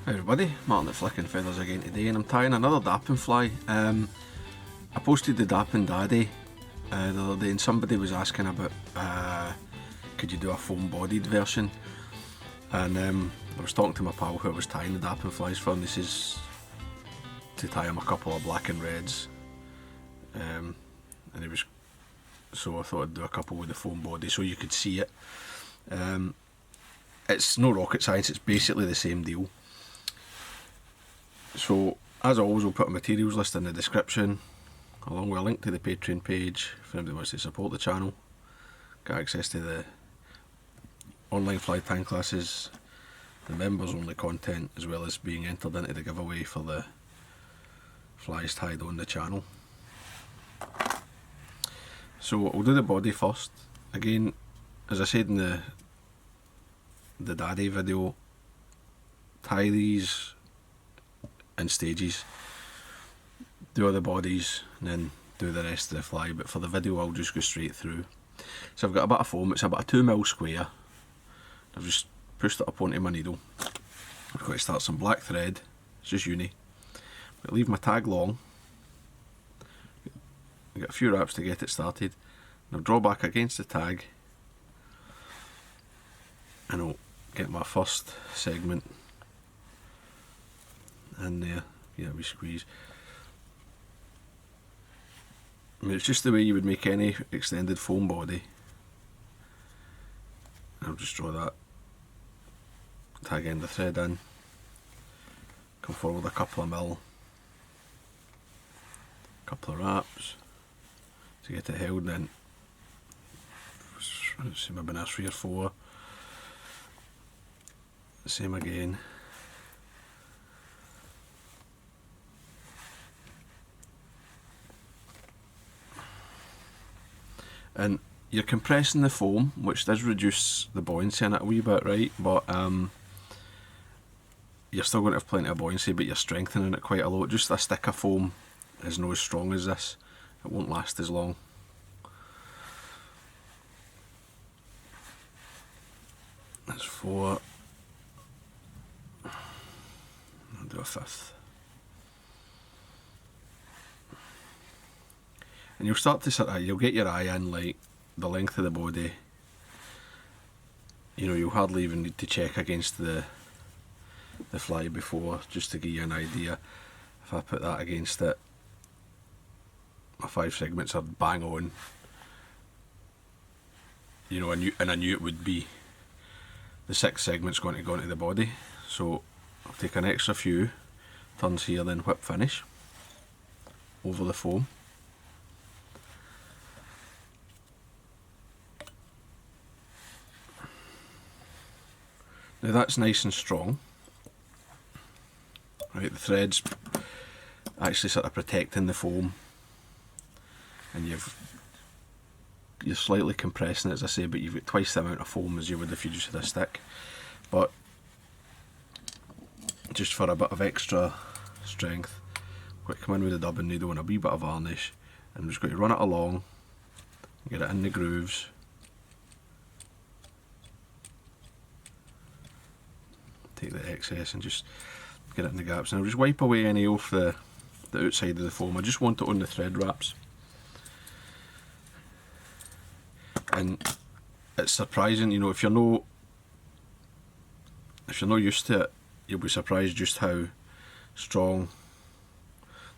Hi everybody, Martyn at Flicking Feathers again today, and I'm tying another dapping fly. I posted the Dapping Daddy the other day, and somebody was asking about could you do a foam bodied version, and I was talking to my pal who I was tying the dapping flies for, and this is to tie him a couple of black and reds, and it was, so I thought I'd do a couple with the foam body so you could see it. It's no rocket science, it's basically the same deal. So, as always, we'll put a materials list in the description, along with a link to the Patreon page for anybody who wants to support the channel. Get access to the online fly tying classes, the members only content, as well as being entered into the giveaway for the flies tied on the channel. So we'll do the body first. Again, as I said in the daddy video, tie these in stages, do all the bodies and then do the rest of the fly, but for the video I'll just go straight through. So I've got a bit of foam, it's about a 2mm square. I've just pushed it up onto my needle. I've got to start some black thread, it's just uni. But leave my tag long, I've got a few wraps to get it started, and I'll draw back against the tag and I'll get my first segment in there, yeah, we squeeze. I mean, it's just the way you would make any extended foam body. I'll just draw that tag end of thread in, come forward a couple of mil, couple of wraps to get it held, and then let's see, maybe that's 3 or 4. Same again. And you're compressing the foam, which does reduce the buoyancy in it a wee bit, right? But you're still going to have plenty of buoyancy, but you're strengthening it quite a lot. Just a stick of foam is not as strong as this. It won't last as long. That's 4. I'll do a 5th. And you'll start to sort of, you'll get your eye in like the length of the body. You know, you'll hardly even need to check against the fly before, just to give you an idea. If I put that against it, my 5 segments are bang on. You know, I knew it would be the 6 segments going to go into the body. So I'll take an extra few turns here, then whip finish over the foam. Now that's nice and strong. Right, the thread's actually sort of protecting the foam, and you're slightly compressing it, as I say, but you've got twice the amount of foam as you would if you just had a stick. But just for a bit of extra strength, I'm going to come in with a dubbing needle and a wee bit of varnish, and I'm just going to run it along, get it in the grooves. Take the excess and just get it in the gaps, and I'll just wipe away any off the outside of the foam. I just want it on the thread wraps. And it's surprising, you know, if you're not used to it, you'll be surprised just how strong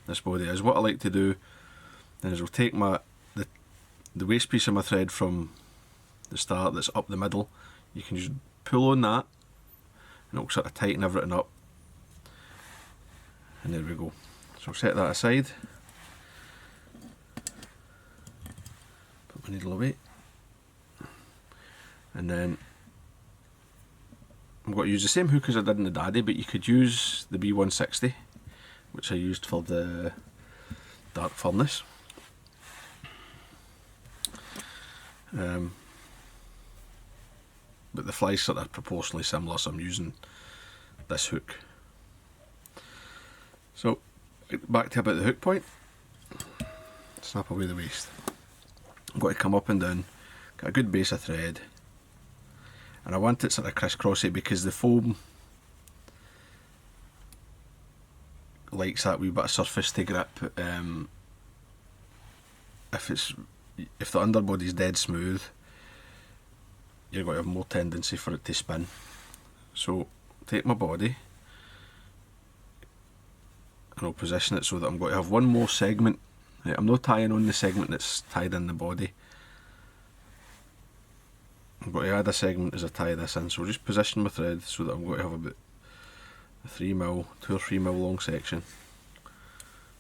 this body is. What I like to do then is I'll take the waste piece of my thread from the start that's up the middle. You can just pull on that and it'll sort of tighten everything up, and there we go. So I'll set that aside, put my needle away, and then I'm going to use the same hook as I did in the daddy, but you could use the B160, which I used for the dark furnace. But the fly's sort of proportionally similar, so I'm using this hook. So back to about the hook point, snap away the waste. I'm going to come up and down, get a good base of thread, and I want it sort of crisscrossy because the foam likes that wee bit of surface to grip. If the underbody's dead smooth, you're going to have more tendency for it to spin. So take my body and I'll position it so that I'm going to have one more segment. Right, I'm not tying on the segment that's tied in the body. I'm going to add a segment as I tie this in, so I'll just position my thread so that I'm going to have about a 2 or 3 mil long section.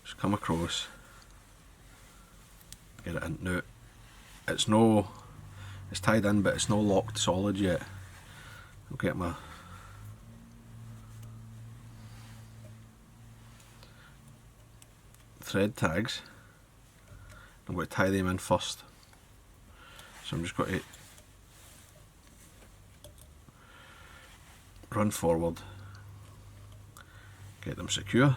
Just come across, get it in. Now, it's tied in, but it's not locked solid yet. I'll get my thread tags. I'm going to tie them in first. So I'm just going to run forward, get them secure,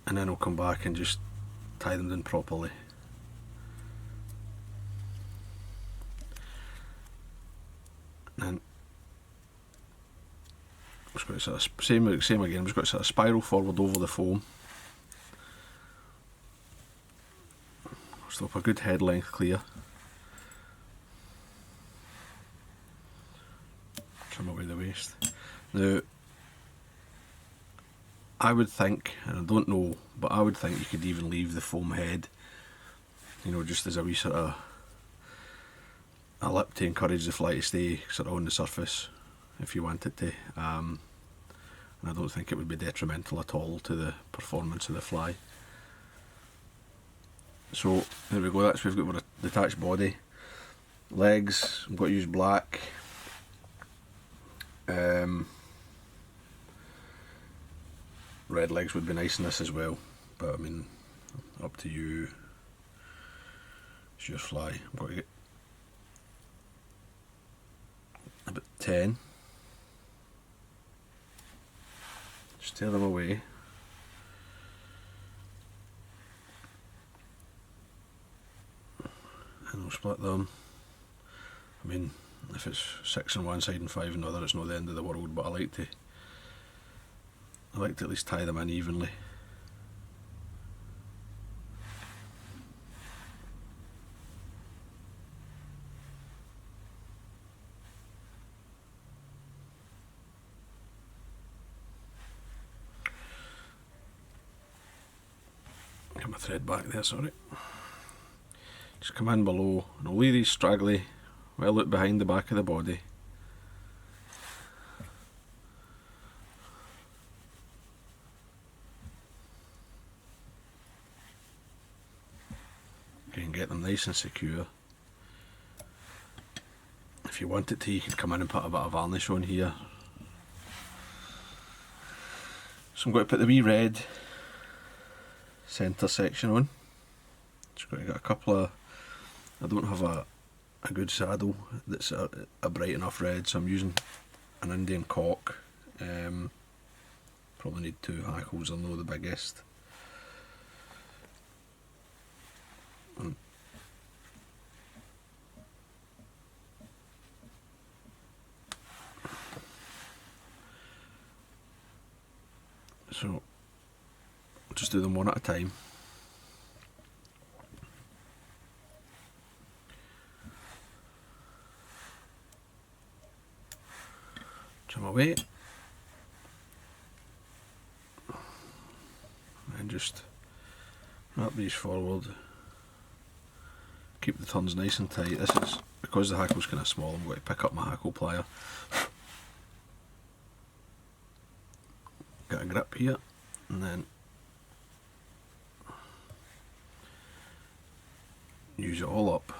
and then I'll come back and just tie them down properly. And I'm just going to sort of same again. I'm just going to sort of spiral forward over the foam. Stop a good head length clear. Trim away the waste. Now, I would think, and I don't know, but I would think you could even leave the foam head, you know, just as a wee sort of a lip to encourage the fly to stay sort of on the surface if you wanted to. And I don't think it would be detrimental at all to the performance of the fly. So there we go, that's we've got our detached body. Legs, I'm going to use black. Red legs would be nice in this as well, but I mean, up to you. It's your fly. I'm going to get about 10. Just tear them away. And I'll split them. I mean, if it's 6 on one side and 5 on the other, it's not the end of the world, but I like to at least tie them in evenly. Get my thread back there, sorry. Just come in below, and I'll leave these straggly well out behind the back of the body. You can get them nice and secure. If you wanted to, you could come in and put a bit of varnish on here. So I'm going to put the wee red centre section on. Just going to get a couple of, I don't have a good saddle that's a bright enough red, so I'm using an Indian cock. Probably need 2 hackles, I know the biggest. So I'll just do them one at a time. Trim away. And just wrap these forward. Keep the turns nice and tight. This is, because the hackle's kind of small, I'm going to pick up my hackle plier. Get a grip here, and then use it all up.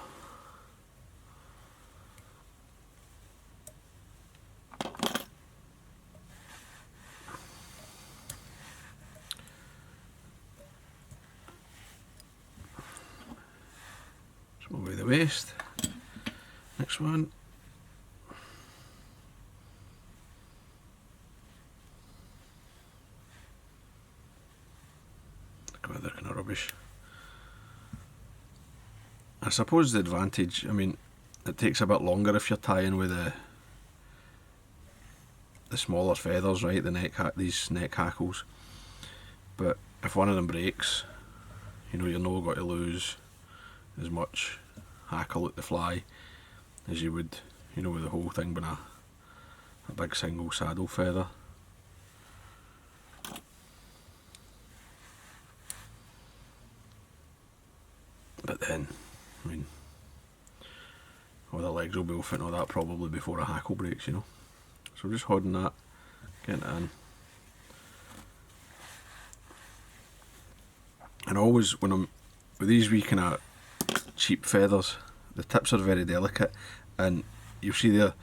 So away the waste. Next one. They're kind of rubbish. I suppose the advantage, I mean, it takes a bit longer if you're tying with the smaller feathers, right, these neck hackles. But if one of them breaks, you know, you're not going to lose as much hackle at the fly as you would, you know, with the whole thing being a big single saddle feather. But then, I mean, all the legs will be off and all that probably before a hackle breaks, you know. So just holding that, getting it in. And always when I'm with these wee kind of cheap feathers, the tips are very delicate, and you'll see there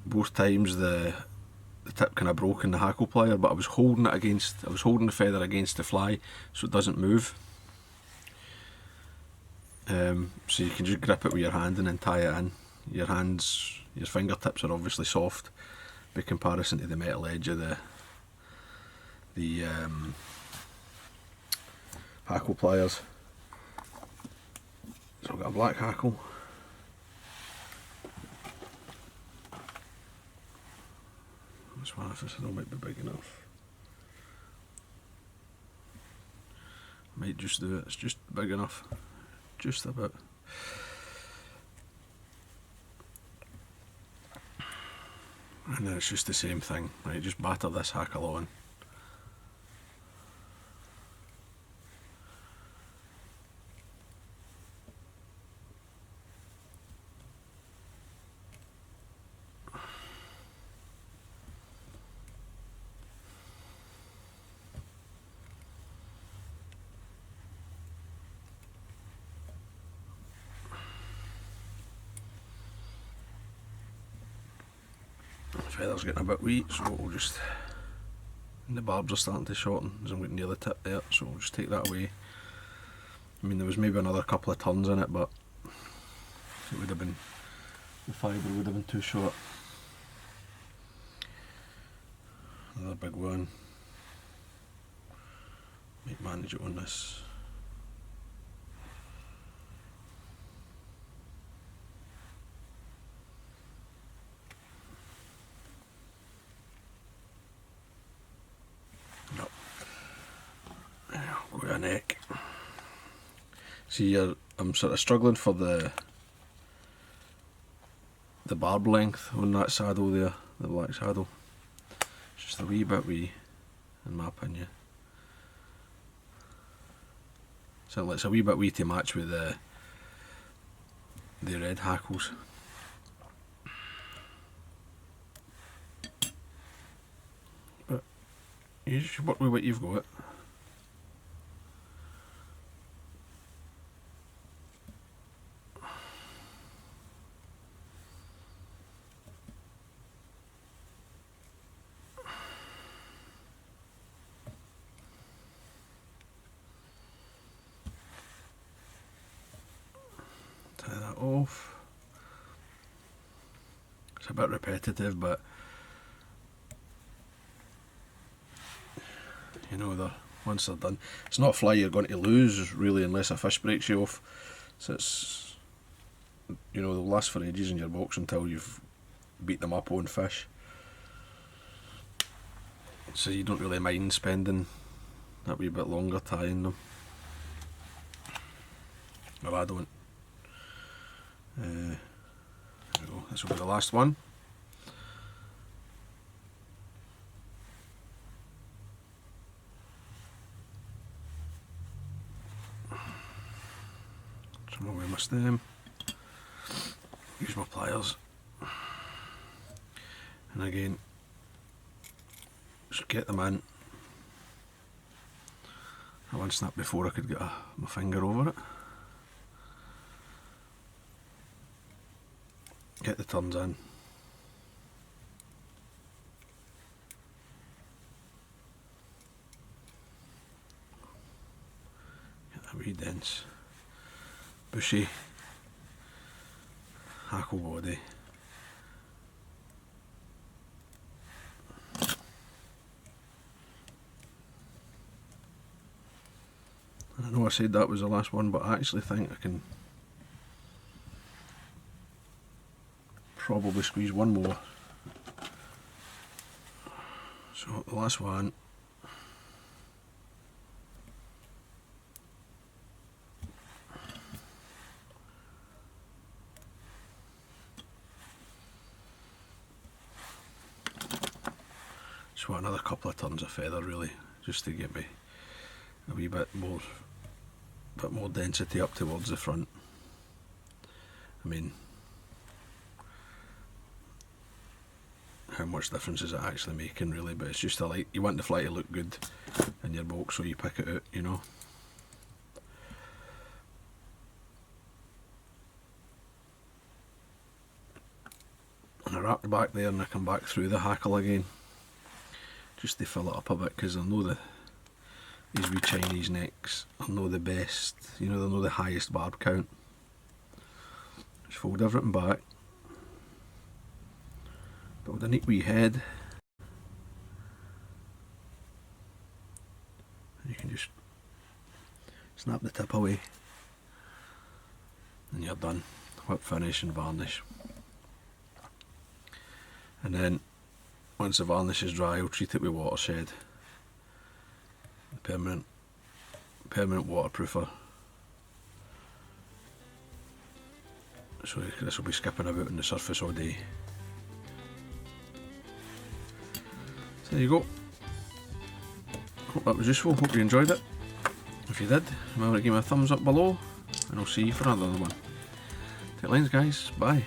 both times the tip kind of broke in the hackle plier, but I was holding the feather against the fly so it doesn't move. So you can just grip it with your hand and then tie it in. Your fingertips are obviously soft by comparison to the metal edge of the hackle pliers. So I've got a black hackle. This one, if this might be big enough. I might just do it, it's just big enough. Just a bit. And then it's just the same thing, right? Just batter this hackle on. The feather's getting a bit wee, so we'll just, and the barbs are starting to shorten as I'm getting near the tip there, so we'll just take that away. I mean, there was maybe another couple of turns in it, but it would have been, the fibre would have been too short. Another big one. Might manage it on this. Go a neck. See, I'm sort of struggling for the barb length on that saddle there, the black saddle. It's just a wee bit wee, in my opinion. So it's a wee bit wee to match with the red hackles. But you just work with what you've got. Tie that off. It's a bit repetitive, but you know, once they're done, it's not a fly you're going to lose really unless a fish breaks you off. So it's, you know, they'll last for ages in your box until you've beat them up on fish. So you don't really mind spending that wee bit longer tying them. Well, I don't. There we go. This will be the last one. Trim away my stem. Use my pliers. And again, just get them in. I one snap before I could get my finger over it. Get the turns in. Get that wee dense, bushy hackle body. And I know I said that was the last one, but I actually think I can probably squeeze one more. So the last one. Just want another couple of turns of feather really, just to get me a wee bit more density up towards the front. I mean, how much difference is it actually making really, but it's just you want the fly to look good in your box, so you pick it out, you know. And I wrap the back there and I come back through the hackle again, just to fill it up a bit, because I know these wee Chinese necks are no the best, you know, they're no the highest barb count. Just fold everything back, build a neat wee head, and you can just snap the tip away and you're done. Whip finish and varnish. And then once the varnish is dry, I'll treat it with watershed, permanent waterproofer. So this will be skipping about on the surface all day. So there you go. Hope that was useful, hope you enjoyed it. If you did, remember to give me a thumbs up below, and I'll see you for another one. Take lines guys, bye.